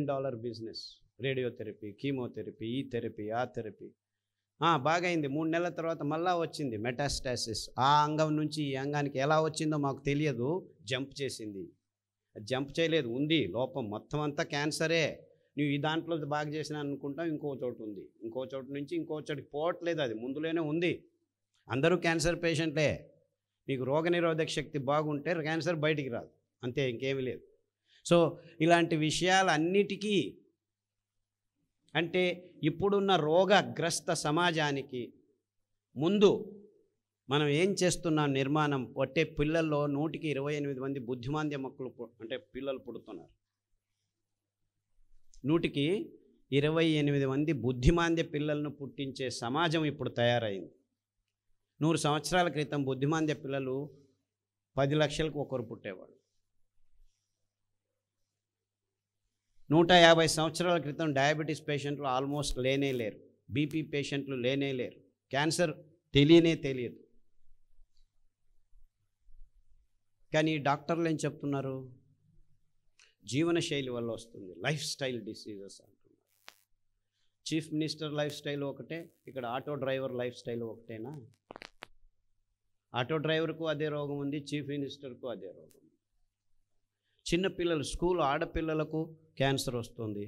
Billion business. Radiotherapy, chemotherapy, ఈ therapy, ఆ therapy. బాగైంది. 3 నెలల తర్వాత మళ్ళా వచ్చింది మెటాస్టాసిస్. ఆ అంగం నుంచి ఈ అంగానికి ఎలా వచ్చిందో మాకు తెలియదు. జంప్ చేసింది. జంప్ చేయలేదు, ఉంది లోపం. మొత్తం అంతా క్యాన్సరే. నువ్వు ఈ దాంట్లో బాగా చేసినా అనుకుంటావు, ఇంకో చోటు ఉంది. ఇంకో చోటు నుంచి ఇంకో చోటుకి పోవట్లేదు, అది ముందులోనే ఉంది. అందరూ క్యాన్సర్ పేషెంట్లే. మీకు రోగనిరోధక శక్తి బాగుంటే క్యాన్సర్ బయటికి రాదు, అంతే, ఇంకేమీ లేదు. సో ఇలాంటి విషయాలన్నిటికీ అంటే ఇప్పుడున్న రోగగ్రస్త సమాజానికి ముందు మనం ఏం చేస్తున్నాం నిర్మాణం? ఒట్టే పిల్లల్లో 100కి 28 మంది బుద్ధిమాంద్య మొక్కలు అంటే పిల్లలు పుడుతున్నారు. 100కి 28 మంది బుద్ధిమాంద్య పిల్లలను పుట్టించే సమాజం ఇప్పుడు తయారైంది. 100 సంవత్సరాల క్రితం బుద్ధిమాంద్య పిల్లలు 10 లక్షలకు ఒకరు పుట్టేవాడు. 150 సంవత్సరాల క్రితం డయాబెటీస్ పేషెంట్లు ఆల్మోస్ట్ లేనే లేరు, బీపీ పేషెంట్లు లేనే లేరు, క్యాన్సర్ తెలియదు. కానీ డాక్టర్లు ఏం చెప్తున్నారు? జీవనశైలి వల్ల వస్తుంది, లైఫ్ స్టైల్ డిసీజెస్ అంటున్నారు. చీఫ్ మినిస్టర్ లైఫ్ స్టైల్ ఒకటే, ఇక్కడ ఆటో డ్రైవర్ లైఫ్ స్టైల్ ఒకటేనా? ఆటో డ్రైవర్కు అదే రోగం ఉంది, చీఫ్ మినిస్టర్కు అదే రోగం ఉంది. చిన్నపిల్లలు, స్కూల్ ఆడపిల్లలకు క్యాన్సర్ వస్తుంది.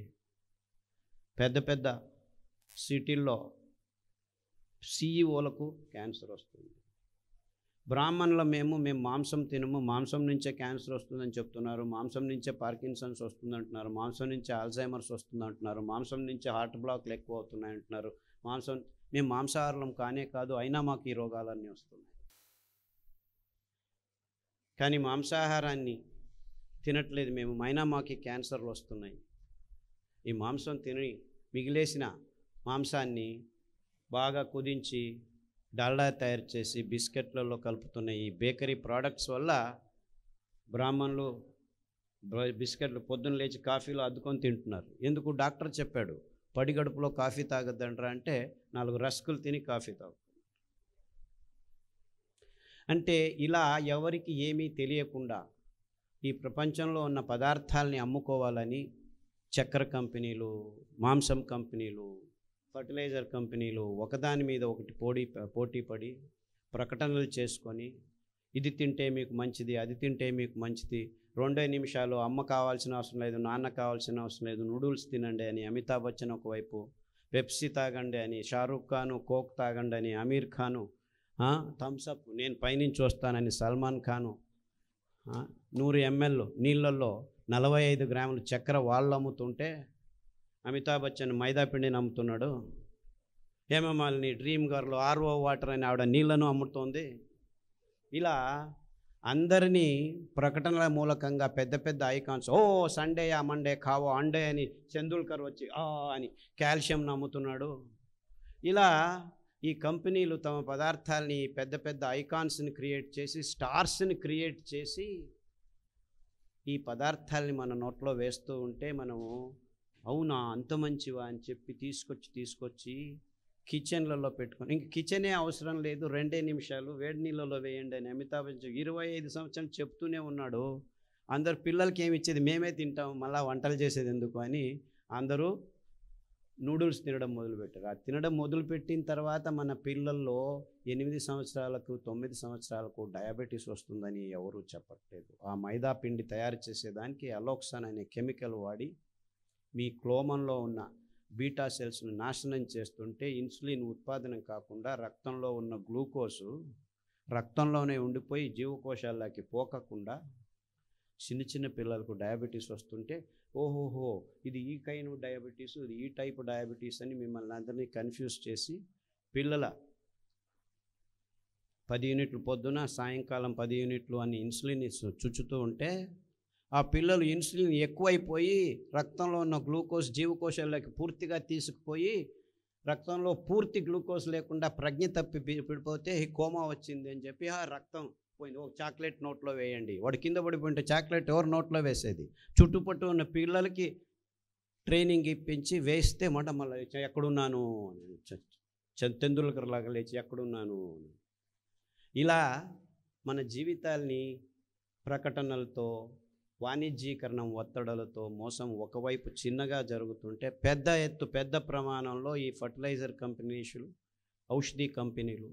పెద్ద పెద్ద సిటీల్లో సిఈఓలకు క్యాన్సర్ వస్తుంది. బ్రాహ్మణుల మేము మాంసం తినము, మాంసం నుంచే క్యాన్సర్ వస్తుందని చెప్తున్నారు. మాంసం నుంచే పార్కిన్సన్స్ వస్తుందంటున్నారు, మాంసం నుంచే ఆల్జైమర్స్ వస్తుందంటున్నారు, మాంసం నుంచే హార్ట్ బ్లాక్లు ఎక్కువ అవుతున్నాయంటున్నారు. మేము మాంసాహారం కానే కాదు, అయినా మాకు ఈ రోగాలన్నీ వస్తున్నాయి. కానీ మాంసాహారాన్ని తినట్లేదు మేము, అయినా మాకు క్యాన్సర్లు వస్తున్నాయి. ఈ మాంసం తిని మిగిలేసిన మాంసాన్ని బాగా కుదించి డాల్డా తయారు చేసి బిస్కెట్లలో కలుపుతున్న ఈ బేకరీ ప్రోడక్ట్స్ వల్ల బ్రాహ్మణులు బిస్కెట్లు పొద్దున్న లేచి కాఫీలో అద్దుకొని తింటున్నారు. ఎందుకు? డాక్టర్ చెప్పాడు, పడిగడుపులో కాఫీ తాగొద్దంటారా అంటే 4 రస్కులు తిని కాఫీ తాగుతారు. అంటే ఇలా ఎవరికి ఏమీ తెలియకుండా ఈ ప్రపంచంలో ఉన్న పదార్థాలని అమ్ముకోవాలని చక్కెర కంపెనీలు, మాంసం కంపెనీలు, ఫర్టిలైజర్ కంపెనీలు ఒకదాని మీద ఒకటి పోటీ పడి ప్రకటనలు చేసుకొని, ఇది తింటే మీకు మంచిది, అది తింటే మీకు మంచిది, 2 నిమిషాలు అమ్మ కావాల్సిన అవసరం లేదు, నాన్న కావాల్సిన అవసరం లేదు, నూడిల్స్ తినండి అని అమితాబ్ బచ్చన్ ఒకవైపు, పెప్సీ తాగండి అని షారూఖ్ ఖాను, కోక్ తాగండి అని అమీర్ ఖాను, థమ్సప్ నేను పైనుంచి వస్తానని సల్మాన్ ఖాను, 100 ml నీళ్ళల్లో 45 గ్రాములు చక్కెర వాళ్ళు అమ్ముతుంటే అమితాబ్ బచ్చన్ మైదా పిండిని అమ్ముతున్నాడు. Hema Malini dream girl RO water అని ఆవిడ నీళ్లను అమ్ముతోంది. ఇలా అందరినీ ప్రకటనల మూలకంగా పెద్ద పెద్ద ఐకాన్స్, సండేయా మండే ఖావో అండే అని చందూల్కర్ వచ్చి అని కాల్షియంను అమ్ముతున్నాడు. ఇలా ఈ కంపెనీలు తమ పదార్థాలని పెద్ద పెద్ద ఐకాన్స్ని క్రియేట్ చేసి, స్టార్స్ని క్రియేట్ చేసి ఈ పదార్థాలని మన నోట్లో వేస్తూ ఉంటే మనము అవునా అంత మంచివా అని చెప్పి తీసుకొచ్చి కిచెన్లలో పెట్టుకొని, ఇంక కిచెనే అవసరం లేదు, 2 నిమిషాలు వేడి నీళ్ళలో వేయండి అని అమితాబ్ బచ్చన్ 25 సంవత్సరాలు చెప్తూనే ఉన్నాడు. అందరు పిల్లలకి ఏమి ఇచ్చేది, మేమే తింటాం, మళ్ళీ వంటలు చేసేది ఎందుకు అని అందరూ నూడిల్స్ తినడం మొదలుపెట్టారు. ఆ తినడం మొదలుపెట్టిన తర్వాత మన పిల్లల్లో 8 సంవత్సరాలకు 9 సంవత్సరాలకు డయాబెటీస్ వస్తుందని ఎవరూ చెప్పట్లేదు. ఆ మైదా పిండి తయారు చేసేదానికి అలోక్సాన్ అనే కెమికల్ వాడి మీ క్లోమంలో ఉన్న బీటా సెల్స్ను నాశనం చేస్తుంటే ఇన్సులిన్ ఉత్పాదనం కాకుండా రక్తంలో ఉన్న గ్లూకోజు రక్తంలోనే ఉండిపోయి జీవకోశాల్లోకి పోకకుండా చిన్న పిల్లలకు డయాబెటీస్ వస్తుంటే ఓహోహో ఇది ఈ కైండ్ డయాబెటీస్, ఇది ఈ టైప్ డయాబెటీస్ అని మిమ్మల్ని అందరినీ కన్ఫ్యూజ్ చేసి పిల్లల 10 యూనిట్లు పొద్దున సాయంకాలం 10 యూనిట్లు అని ఇన్సులిన్ చుచ్చుతూ ఉంటే ఆ పిల్లలు ఇన్సులిన్ ఎక్కువైపోయి రక్తంలో ఉన్న గ్లూకోజ్ జీవకోశాల్లోకి పూర్తిగా తీసుకుపోయి రక్తంలో పూర్తి గ్లూకోజ్ లేకుండా ప్రజ్ఞ తప్పి పడిపోతే కోమా వచ్చింది అని చెప్పి ఆ రక్తం పోయింది, ఒక చాక్లెట్ నోట్లో వేయండి, వాడు కింద పడిపోయింటే చాక్లెట్ ఎవరు నోట్లో వేసేది? చుట్టుపట్టు ఉన్న పిల్లలకి ట్రైనింగ్ ఇప్పించి వేస్తే మళ్ళీ ఎక్కడున్నాను తెందుల్కర్ లాగా లేచి ఎక్కడున్నాను. ఇలా మన జీవితాల్ని ప్రకటనలతో వాణిజ్యీకరణం ఒత్తిడులతో మోసం ఒకవైపు చిన్నగా జరుగుతుంటే పెద్ద ప్రమాణంలో ఈ ఫర్టిలైజర్ కంపెనీలు, ఔషధి కంపెనీలు